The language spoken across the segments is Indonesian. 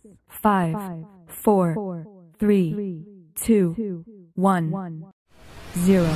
5, 4, 3, 2, 1, 0.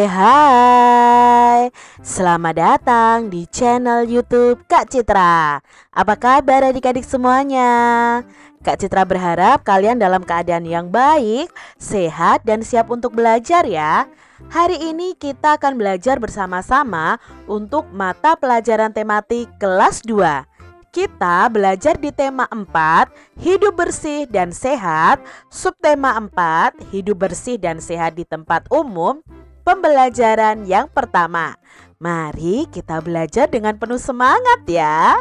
Hai, selamat datang di channel YouTube Kak Citra. Apa kabar adik-adik semuanya? Kak Citra berharap kalian dalam keadaan yang baik, sehat, dan siap untuk belajar ya. Hari ini kita akan belajar bersama-sama untuk mata pelajaran tematik kelas 2. Kita belajar di tema 4, hidup bersih dan sehat, subtema 4, hidup bersih dan sehat di tempat umum, pembelajaran yang pertama. Mari kita belajar dengan penuh semangat ya.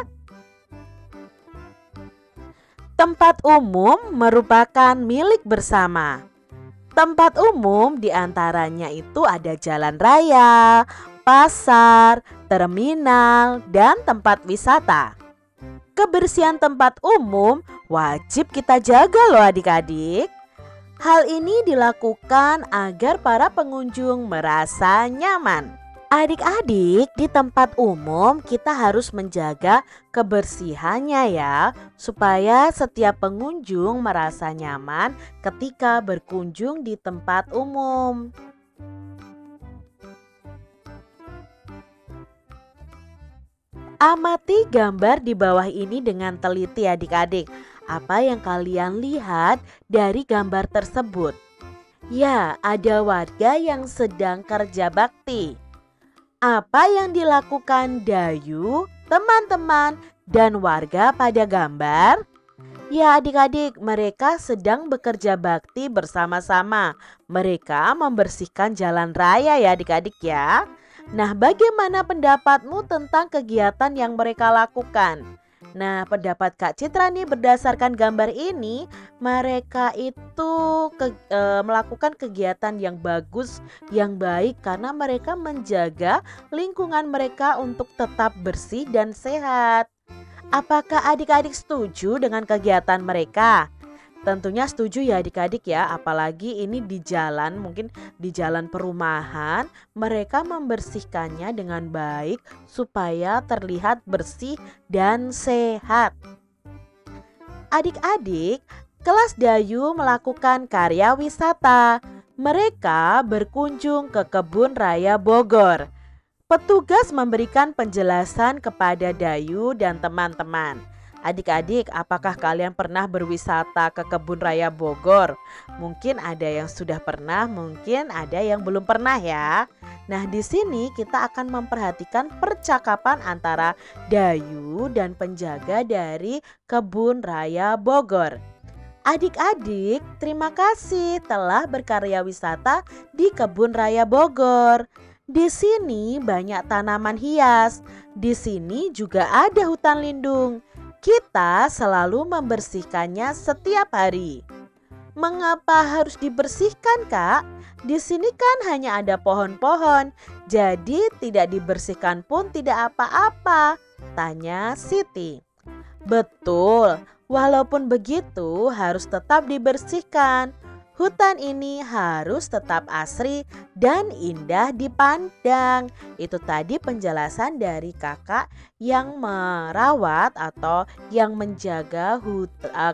Tempat umum merupakan milik bersama. Tempat umum diantaranya itu ada jalan raya, pasar, terminal, dan tempat wisata. Kebersihan tempat umum wajib kita jaga loh adik-adik. Hal ini dilakukan agar para pengunjung merasa nyaman. Adik-adik, di tempat umum kita harus menjaga kebersihannya ya, supaya setiap pengunjung merasa nyaman ketika berkunjung di tempat umum. Amati gambar di bawah ini dengan teliti adik-adik. Apa yang kalian lihat dari gambar tersebut? Ya, ada warga yang sedang kerja bakti. Apa yang dilakukan Dayu, teman-teman, dan warga pada gambar? Ya adik-adik, mereka sedang bekerja bakti bersama-sama. Mereka membersihkan jalan raya ya adik-adik ya. Nah, bagaimana pendapatmu tentang kegiatan yang mereka lakukan? Nah, pendapat Kak Citra nih berdasarkan gambar ini, mereka itu melakukan kegiatan yang bagus, yang baik karena mereka menjaga lingkungan mereka untuk tetap bersih dan sehat. Apakah adik-adik setuju dengan kegiatan mereka? Tentunya setuju ya adik-adik ya, apalagi ini di jalan, mungkin di jalan perumahan, mereka membersihkannya dengan baik supaya terlihat bersih dan sehat. Adik-adik, kelas Dayu melakukan karya wisata. Mereka berkunjung ke Kebun Raya Bogor. Petugas memberikan penjelasan kepada Dayu dan teman-teman. Adik-adik, apakah kalian pernah berwisata ke Kebun Raya Bogor? Mungkin ada yang sudah pernah, mungkin ada yang belum pernah ya. Nah, di sini kita akan memperhatikan percakapan antara Dayu dan penjaga dari Kebun Raya Bogor. Adik-adik, terima kasih telah berkarya wisata di Kebun Raya Bogor. Di sini banyak tanaman hias. Di sini juga ada hutan lindung. Kita selalu membersihkannya setiap hari. Mengapa harus dibersihkan, Kak? Di sini kan hanya ada pohon-pohon, jadi tidak dibersihkan pun tidak apa-apa, tanya Siti. Betul, walaupun begitu harus tetap dibersihkan. Hutan ini harus tetap asri dan indah dipandang. Itu tadi penjelasan dari kakak yang merawat atau yang menjaga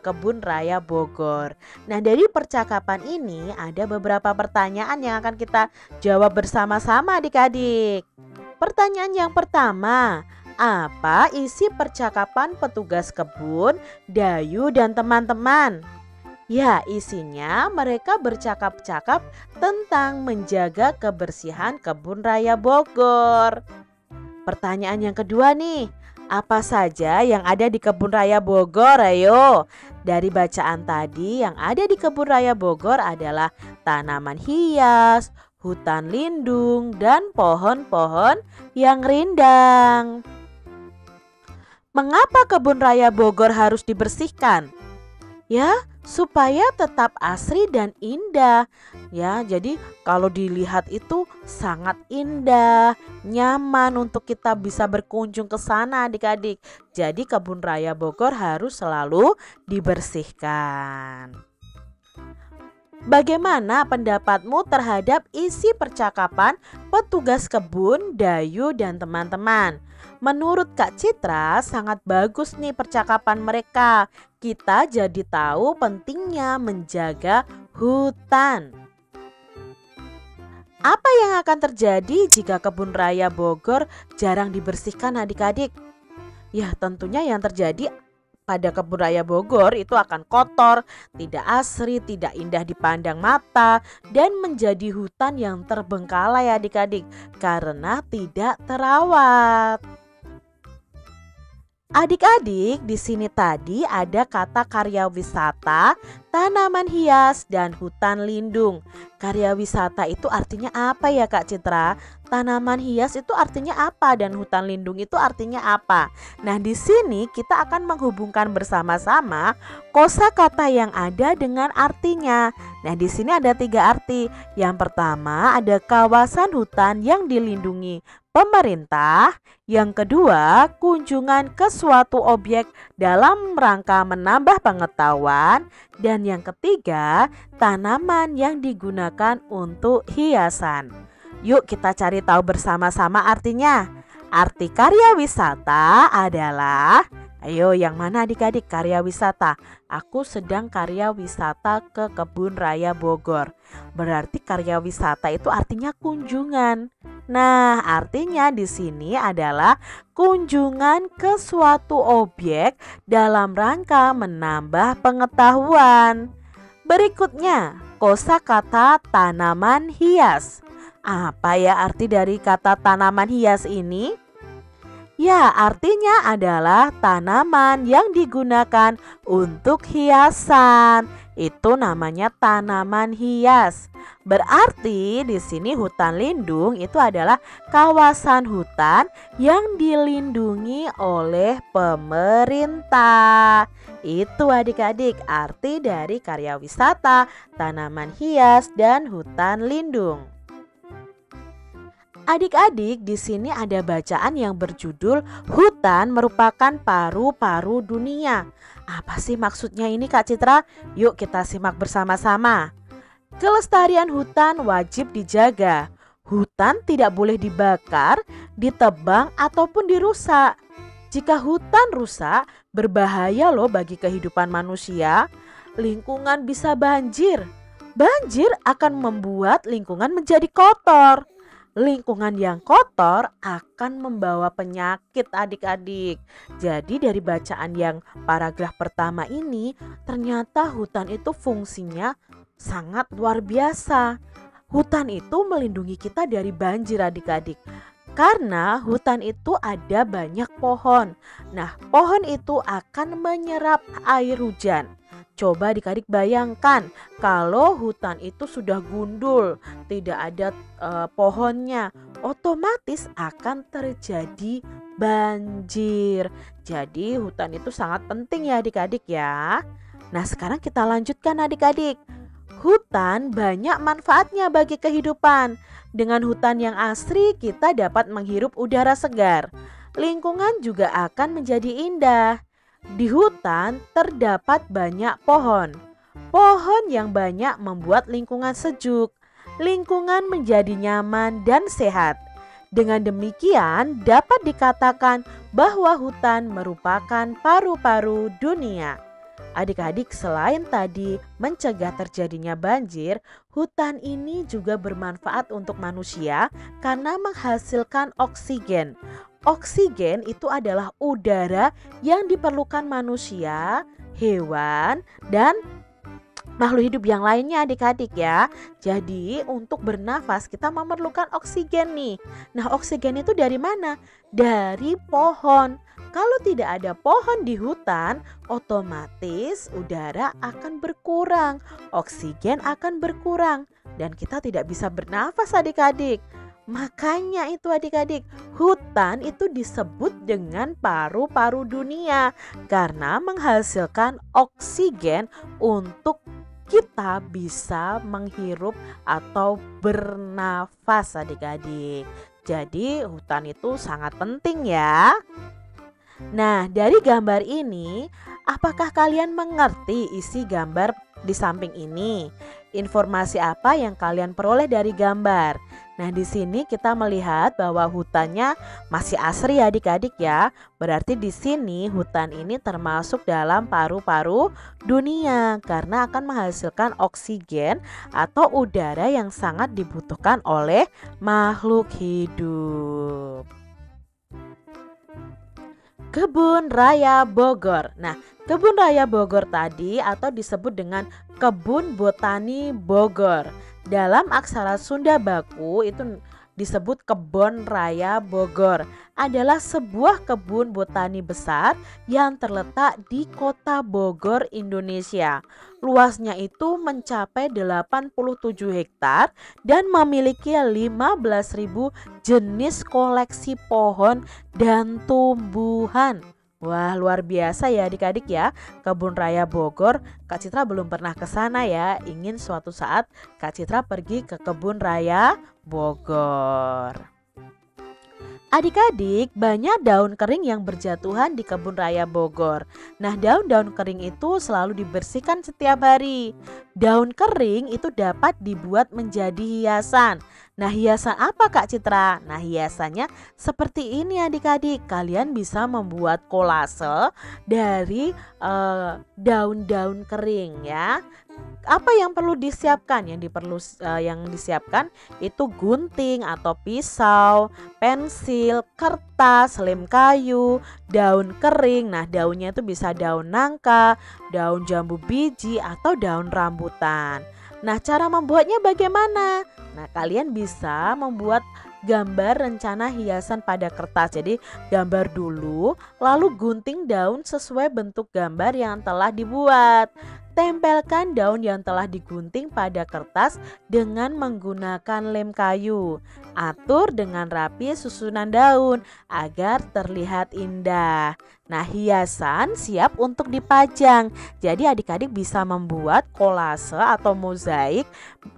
Kebun Raya Bogor. Nah, dari percakapan ini ada beberapa pertanyaan yang akan kita jawab bersama-sama adik-adik. Pertanyaan yang pertama, apa isi percakapan petugas kebun, Dayu dan teman-teman? Ya, isinya mereka bercakap-cakap tentang menjaga kebersihan Kebun Raya Bogor. Pertanyaan yang kedua nih, apa saja yang ada di Kebun Raya Bogor? Ayo, dari bacaan tadi yang ada di Kebun Raya Bogor adalah tanaman hias, hutan lindung, dan pohon-pohon yang rindang. Mengapa Kebun Raya Bogor harus dibersihkan? Ya, supaya tetap asri dan indah. Ya, jadi kalau dilihat itu sangat indah, nyaman untuk kita bisa berkunjung ke sana adik-adik. Jadi Kebun Raya Bogor harus selalu dibersihkan. Bagaimana pendapatmu terhadap isi percakapan petugas kebun, Dayu, dan teman-teman? Menurut Kak Citra sangat bagus nih percakapan mereka. Kita jadi tahu pentingnya menjaga hutan. Apa yang akan terjadi jika Kebun Raya Bogor jarang dibersihkan adik-adik? Ya tentunya yang terjadi pada Kebun Raya Bogor itu akan kotor, tidak asri, tidak indah dipandang mata, dan menjadi hutan yang terbengkalai adik-adik karena tidak terawat. Adik-adik, di sini tadi ada kata karya wisata, tanaman hias, dan hutan lindung. Karya wisata itu artinya apa ya Kak Citra? Tanaman hias itu artinya apa dan hutan lindung itu artinya apa? Nah, di sini kita akan menghubungkan bersama-sama kosakata yang ada dengan artinya. Nah, di sini ada 3 arti. Yang pertama ada kawasan hutan yang dilindungi pemerintah. Yang kedua, kunjungan ke suatu objek dalam rangka menambah pengetahuan. Dan yang ketiga, tanaman yang digunakan untuk hiasan. Yuk kita cari tahu bersama-sama artinya. Arti karya wisata adalah, ayo yang mana adik-adik karya wisata? Aku sedang karya wisata ke Kebun Raya Bogor. Berarti karya wisata itu artinya kunjungan. Nah, artinya di sini adalah kunjungan ke suatu objek dalam rangka menambah pengetahuan. Berikutnya, kosakata tanaman hias. Apa ya arti dari kata tanaman hias ini? Ya, artinya adalah tanaman yang digunakan untuk hiasan. Itu namanya tanaman hias. Berarti di sini hutan lindung itu adalah kawasan hutan yang dilindungi oleh pemerintah. Itu adik-adik arti dari karya wisata, tanaman hias, dan hutan lindung. Adik-adik, di sini ada bacaan yang berjudul Hutan Merupakan Paru-Paru Dunia. Apa sih maksudnya ini Kak Citra? Yuk kita simak bersama-sama. Kelestarian hutan wajib dijaga. Hutan tidak boleh dibakar, ditebang, ataupun dirusak. Jika hutan rusak, berbahaya loh bagi kehidupan manusia. Lingkungan bisa banjir. Banjir akan membuat lingkungan menjadi kotor. Lingkungan yang kotor akan membawa penyakit adik-adik. Jadi dari bacaan yang paragraf pertama ini, ternyata hutan itu fungsinya sangat luar biasa. Hutan itu melindungi kita dari banjir adik-adik. Karena hutan itu ada banyak pohon. Nah, pohon itu akan menyerap air hujan. Coba adik-adik bayangkan kalau hutan itu sudah gundul, tidak ada pohonnya, otomatis akan terjadi banjir. Jadi hutan itu sangat penting ya adik-adik ya. Nah, sekarang kita lanjutkan adik-adik. Hutan banyak manfaatnya bagi kehidupan. Dengan hutan yang asri kita dapat menghirup udara segar. Lingkungan juga akan menjadi indah. Di hutan terdapat banyak pohon. Pohon yang banyak membuat lingkungan sejuk. Lingkungan menjadi nyaman dan sehat. Dengan demikian dapat dikatakan bahwa hutan merupakan paru-paru dunia. Adik-adik, selain tadi mencegah terjadinya banjir, hutan ini juga bermanfaat untuk manusia karena menghasilkan oksigen. Oksigen itu adalah udara yang diperlukan manusia, hewan, dan makhluk hidup yang lainnya adik-adik ya. Jadi untuk bernafas kita memerlukan oksigen nih. Nah, oksigen itu dari mana? Dari pohon. Kalau tidak ada pohon di hutan, otomatis udara akan berkurang, oksigen akan berkurang, dan kita tidak bisa bernafas adik-adik. Makanya itu adik-adik, hutan itu disebut dengan paru-paru dunia karena menghasilkan oksigen untuk kita bisa menghirup atau bernafas adik-adik. Jadi hutan itu sangat penting ya. Nah, dari gambar ini, apakah kalian mengerti isi gambar di samping ini? Informasi apa yang kalian peroleh dari gambar? Nah, di sini kita melihat bahwa hutannya masih asri ya adik-adik ya. Berarti di sini hutan ini termasuk dalam paru-paru dunia karena akan menghasilkan oksigen atau udara yang sangat dibutuhkan oleh makhluk hidup. Kebun Raya Bogor. Nah, Kebun Raya Bogor tadi atau disebut dengan Kebun Botani Bogor. Dalam aksara Sunda baku itu disebut Kebun Raya Bogor. Adalah sebuah kebun botani besar yang terletak di Kota Bogor, Indonesia. Luasnya itu mencapai 87 hektar dan memiliki 15.000 jenis koleksi pohon dan tumbuhan. Wah, luar biasa ya adik-adik ya. Kebun Raya Bogor, Kak Citra belum pernah ke sana ya. Ingin suatu saat Kak Citra pergi ke Kebun Raya Bogor. Adik-adik, banyak daun kering yang berjatuhan di Kebun Raya Bogor. Nah, daun-daun kering itu selalu dibersihkan setiap hari. Daun kering itu dapat dibuat menjadi hiasan. Nah, hiasan apa Kak Citra? Nah, hiasannya seperti ini adik-adik. Kalian bisa membuat kolase dari daun-daun kering ya. Apa yang perlu disiapkan? Yang disiapkan itu gunting atau pisau, pensil, kertas, lem kayu, daun kering. Nah, daunnya itu bisa daun nangka, daun jambu biji atau daun rambutan. Nah, cara membuatnya bagaimana? Nah, kalian bisa membuat gambar rencana hiasan pada kertas. Jadi gambar dulu, lalu gunting daun sesuai bentuk gambar yang telah dibuat. Tempelkan daun yang telah digunting pada kertas dengan menggunakan lem kayu. Atur dengan rapi susunan daun agar terlihat indah. Nah, hiasan siap untuk dipajang. Jadi adik-adik bisa membuat kolase atau mozaik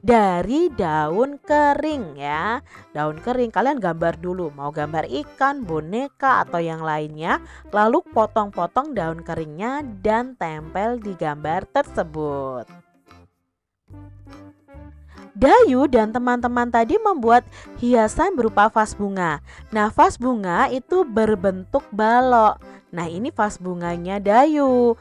dari daun kering ya. Daun kering kalian gambar dulu, mau gambar ikan, boneka atau yang lainnya. Lalu potong-potong daun keringnya dan tempel di gambar tersebut. Dayu dan teman-teman tadi membuat hiasan berupa vas bunga. Nah, vas bunga itu berbentuk balok. Nah, ini vas bunganya Dayu.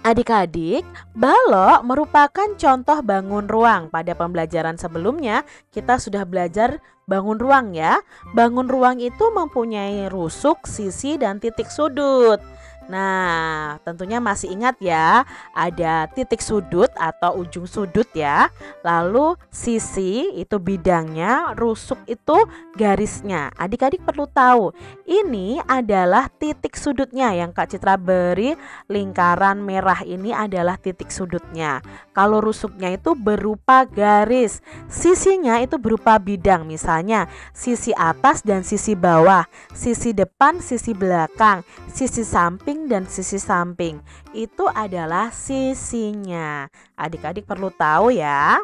Adik-adik, balok merupakan contoh bangun ruang. Pada pembelajaran sebelumnya kita sudah belajar bangun ruang ya. Bangun ruang itu mempunyai rusuk, sisi, dan titik sudut. Nah, tentunya masih ingat ya, ada titik sudut atau ujung sudut ya. Lalu sisi itu bidangnya, rusuk itu garisnya. Adik-adik perlu tahu, ini adalah titik sudutnya yang Kak Citra beri lingkaran merah ini adalah titik sudutnya. Kalau rusuknya itu berupa garis, sisinya itu berupa bidang, misalnya sisi atas dan sisi bawah, sisi depan, sisi belakang, sisi samping dan sisi samping. Itu adalah sisinya. Adik-adik perlu tahu ya.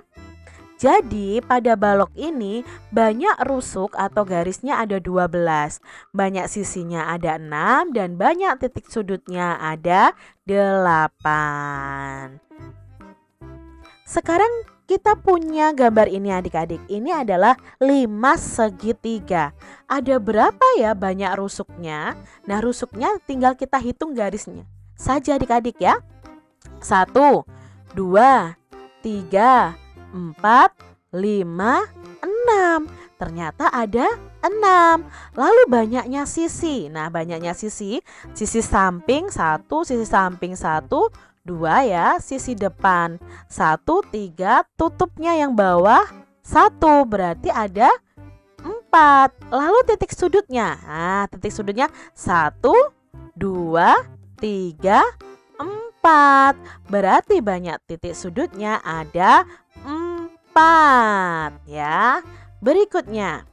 Jadi pada balok ini banyak rusuk atau garisnya ada 12. Banyak sisinya ada 6 dan banyak titik sudutnya ada 8. Sekarang kita punya gambar ini adik-adik. Ini adalah 5 segitiga. Ada berapa ya banyak rusuknya? Nah, rusuknya tinggal kita hitung garisnya saja adik-adik ya. 1, 2, 3, 4, 5, 6. Ternyata ada 6. Lalu banyaknya sisi. Nah, banyaknya sisi samping 1, sisi samping 1, 2 ya, sisi depan 1, 3, tutupnya yang bawah 1, berarti ada 4. Lalu titik sudutnya. Nah, titik sudutnya 1, 2, 3, 4. Berarti banyak titik sudutnya ada 4 ya. Berikutnya,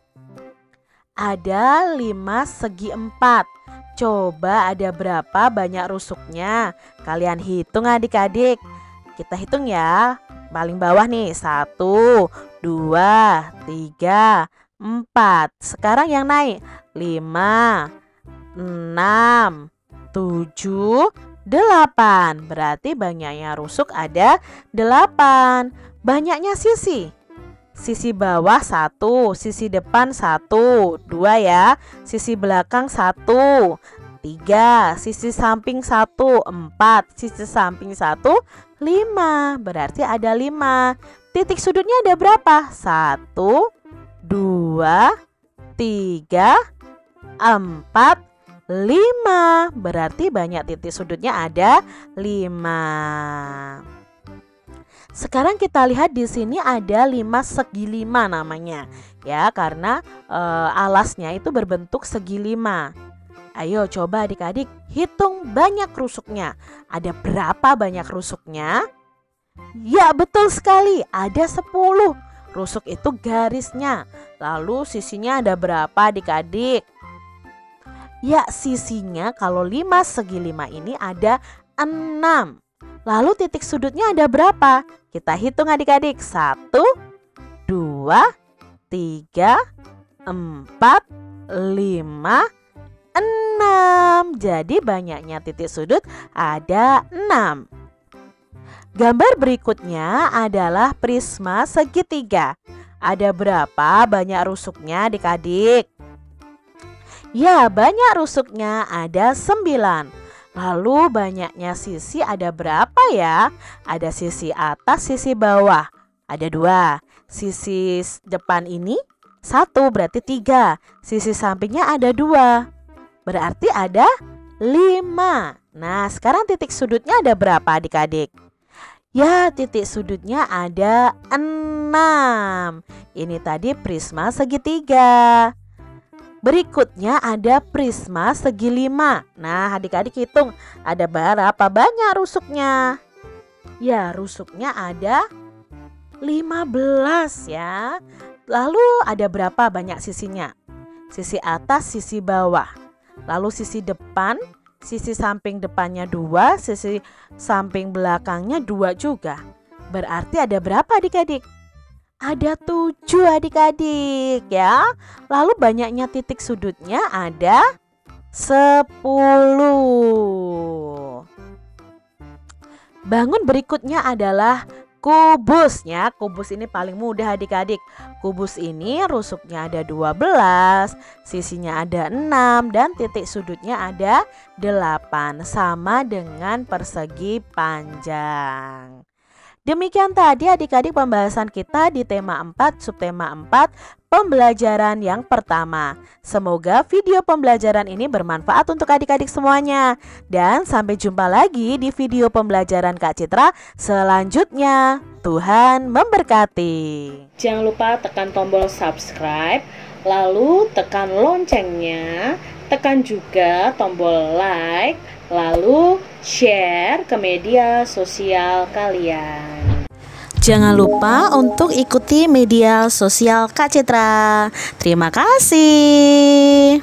ada 5 segi 4. Coba ada berapa banyak rusuknya? Kalian hitung adik-adik. Kita hitung ya. Paling bawah nih, 1, 2, 3, 4. Sekarang yang naik 5, 6, 7, 8. Berarti banyaknya rusuk ada 8. Banyaknya sisi. Sisi bawah 1, sisi depan 1, 2 ya. Sisi belakang 1, 3, sisi samping 1, 4, sisi samping 1, 5. Berarti ada 5. Titik sudutnya ada berapa? 1, 2, 3, 4, 5. Berarti banyak titik sudutnya ada 5. Sekarang kita lihat di sini ada 5 segi 5 namanya. Ya, karena alasnya itu berbentuk segi 5. Ayo coba adik-adik hitung banyak rusuknya. Ada berapa banyak rusuknya? Ya, betul sekali, ada 10. Rusuk itu garisnya. Lalu sisinya ada berapa adik-adik? Ya, sisinya kalau 5 segi 5 ini ada 6. Lalu titik sudutnya ada berapa? Kita hitung adik-adik. 1, 2, 3, 4, 5, 6. Jadi banyaknya titik sudut ada 6. Gambar berikutnya adalah prisma segitiga. Ada berapa banyak rusuknya adik-adik? Ya, banyak rusuknya ada 9. Lalu banyaknya sisi ada berapa ya? Ada sisi atas, sisi bawah. Ada 2. Sisi depan ini 1, berarti 3. Sisi sampingnya ada 2. Berarti ada 5. Nah, sekarang titik sudutnya ada berapa adik-adik? Ya, titik sudutnya ada 6. Ini tadi prisma segitiga. Berikutnya ada prisma segi 5. Nah, adik-adik hitung ada berapa banyak rusuknya? Ya, rusuknya ada 15 ya. Lalu ada berapa banyak sisinya? Sisi atas, sisi bawah. Lalu sisi depan, sisi samping depannya 2, sisi samping belakangnya 2 juga. Berarti ada berapa adik-adik? Ada 7 adik-adik ya. Lalu banyaknya titik sudutnya ada 10. Bangun berikutnya adalah kubus ya. Kubus ini paling mudah adik-adik. Kubus ini rusuknya ada 12, sisinya ada 6 dan titik sudutnya ada 8, sama dengan persegi panjang. Demikian tadi adik-adik pembahasan kita di tema 4, subtema 4, pembelajaran yang pertama. Semoga video pembelajaran ini bermanfaat untuk adik-adik semuanya. Dan sampai jumpa lagi di video pembelajaran Kak Citra selanjutnya. Tuhan memberkati. Jangan lupa tekan tombol subscribe, lalu tekan loncengnya, tekan juga tombol like, lalu share ke media sosial kalian. Jangan lupa untuk ikuti media sosial Kak Citra. Terima kasih.